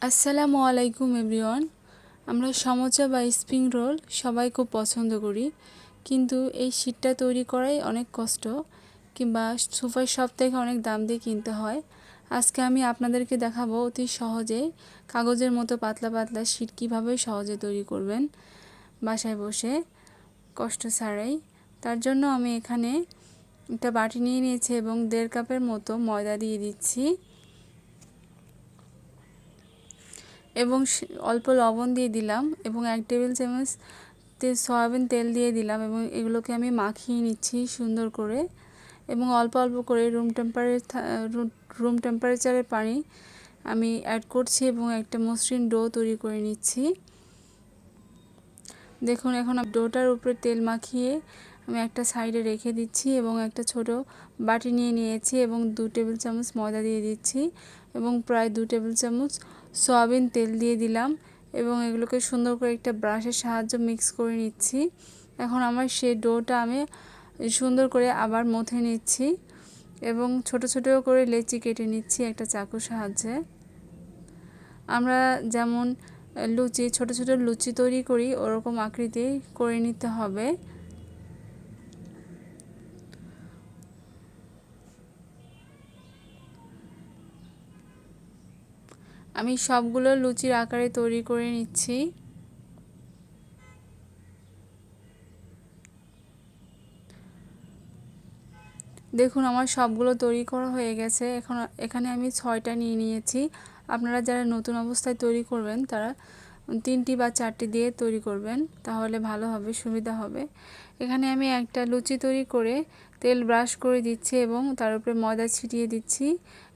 আসসালামু আলাইকুম এভরিওয়ান। আমরা সমোসা বা স্প্রিং রোল সবাই খুব পছন্দ করি, কিন্তু এই শীটটা তৈরি করাই অনেক কষ্ট, কিংবা সুপার শপ থেকে অনেক দাম দিয়ে কিনতে হয়। আজকে আমি আপনাদেরকে দেখাবো অতি সহজে কাগজের মতো পাতলা পাতলা শীট কীভাবে সহজে তৈরি করবেন বাসায় বসে, কষ্ট ছাড়াই। তার জন্য আমি এখানে একটা বাটি নিয়ে নিয়েছি এবং 1.5 কাপের মতো ময়দা দিয়ে দিচ্ছি এবং অল্প লবণ দিয়ে দিলাম এবং 1 টেবিল চামচ সয়াবিন তেল দিয়ে দিলাম এবং এগুলোকে আমি মাখিয়ে নিচ্ছি সুন্দর করে এবং অল্প অল্প করে রুম টেম্পারেচারের পানি আমি অ্যাড করছি এবং একটা মসৃণ ডো তৈরি করে নিচ্ছি। দেখুন, এখন ডোটার উপরে তেল মাখিয়ে আমি একটা সাইডে রেখে দিচ্ছি এবং একটা ছোট বাটি নিয়ে নিয়েছি এবং 2 টেবিল চামচ ময়দা দিয়ে দিচ্ছি এবং প্রায় 2 টেবিল চামচ সয়াবিন তেল দিয়ে দিলাম এবং এগুলোকে সুন্দর করে একটা ব্রাশের সাহায্যে মিক্স করে নিচ্ছি। এখন আমার সেই ডোটা আমি সুন্দর করে আবার মথে নিচ্ছি এবং ছোট ছোট করে লেচি কেটে নিচ্ছি একটা চাকুর সাহায্যে। আমরা যেমন ছোট ছোট লুচি তৈরি করি ওরকম আকৃতি করে নিতে হবে। আমি সবগুলো লুচির আকারে তৈরি করে নিচ্ছি। দেখুন, আমার সবগুলো তৈরি করা হয়ে গেছে। এখন এখানে আমি 6টা নিয়ে নিয়েছি। আপনারা যারা নতুন অবস্থায় তৈরি করবেন তারা 3টি বা 4টি দিয়ে তৈরি করবেন, তাহলে ভালো হবে, সুবিধা হবে। এখানে আমি একটা লুচি তৈরি করে তেল ব্রাশ করে দিচ্ছি এবং তার উপরে ময়দা ছিটিয়ে দিচ্ছি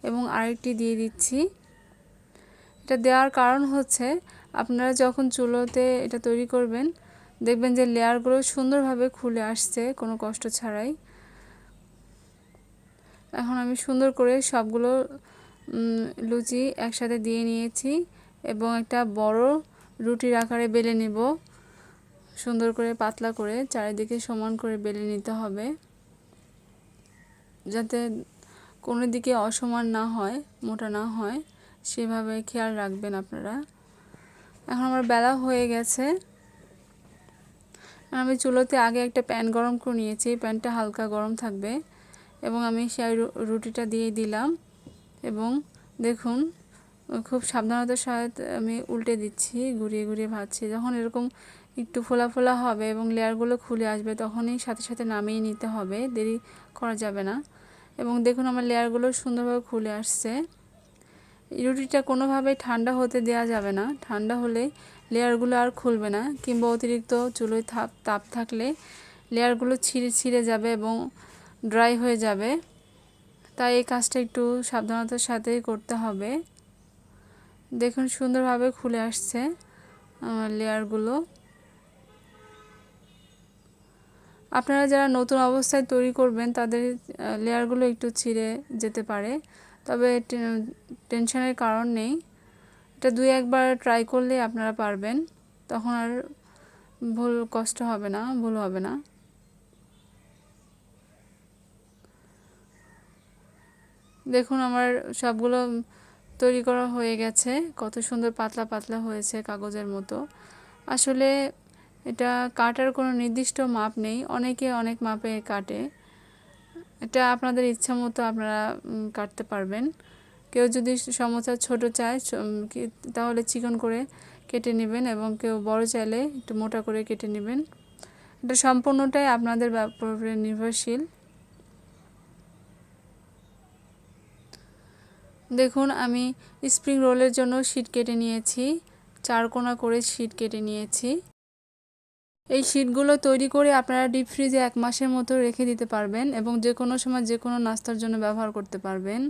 এবং আরেকটি দিয়ে দিচ্ছি। এটা দেওয়ার কারণ হচ্ছে আপনারা যখন চুলোতে এটা তৈরি করবেন দেখবেন যে লেয়ারগুলো সুন্দরভাবে খুলে আসছে কোনো কষ্ট ছাড়াই। এখন আমি সুন্দর করে সবগুলো লুচি একসাথে দিয়ে নিয়েছি এবং একটা বড় রুটির আকারে বেলে নেব। সুন্দর করে পাতলা করে চারিদিকে সমান করে বেলে নিতে হবে, যাতে কোনো দিকে অসমান না হয়, মোটা না হয়, সেভাবে খেয়াল রাখবেন আপনারা। এখন আমার বেলা হয়ে গেছে। আমি চুলোতে আগে একটা প্যান গরম করে নিয়েছি, প্যানটা হালকা গরম থাকবে এবং আমি সেই রুটিটা দিয়ে দিলাম এবং দেখুন খুব সাবধানতার সাথে আমি উল্টে দিচ্ছি, ঘুরিয়ে ঘুরিয়ে ভাজছি। যখন এরকম একটু ফোলা ফোলা হবে এবং লেয়ারগুলো খুলে আসবে তখনই সাথে সাথে নামিয়ে নিতে হবে, দেরি করা যাবে না। এবং দেখুন আমার লেয়ারগুলো সুন্দরভাবে খুলে আসছে। রুটিটা কোনোভাবেই ঠান্ডা হতে দেওয়া যাবে না, ঠান্ডা হলে লেয়ারগুলো আর খুলবে না, কিংবা অতিরিক্ত চুলোয় তাপ থাকলে লেয়ারগুলো ছিঁড়ে যাবে এবং ড্রাই হয়ে যাবে। তাই এই কাজটা একটু সাবধানতার সাথেই করতে হবে। দেখুন সুন্দরভাবে খুলে আসছে আমার লেয়ারগুলো। আপনারা যারা নতুন অবস্থায় তৈরি করবেন তাদের লেয়ারগুলো একটু ছিঁড়ে যেতে পারে, তবে টেনশনের কারণ নেই। এটা 2-1 বার ট্রাই করলে আপনারা পারবেন, তখন আর কষ্ট হবে না, ভুল হবে না। দেখুন আমার সবগুলো তৈরি করা হয়ে গেছে, কত সুন্দর পাতলা পাতলা হয়েছে কাগজের মতো। আসলে এটা কাটার কোনো নির্দিষ্ট মাপ নেই, অনেকে অনেক মাপে কাটে। এটা আপনাদের ইচ্ছা মতো আপনারা কাটতে পারবেন। কেউ যদি সমোসা ছোট চায় তাহলে চিকন করে কেটে নেবেন এবং কেউ বড় চাইলে একটু মোটা করে কেটে নেবেন। এটা সম্পূর্ণটাই আপনাদের উপরে নির্ভরশীল। দেখুন আমি স্প্রিং রোলের জন্য শীট কেটে নিয়েছি, 4 কোণা করে শীট কেটে নিয়েছি। এই শীটগুলো তৈরি করে আপনারা ডিপ ফ্রিজে 1 মাসের মতো রেখে দিতে পারবেন এবং যে কোনো সময় যে কোনো নাস্তার জন্য ব্যবহার করতে পারবেন।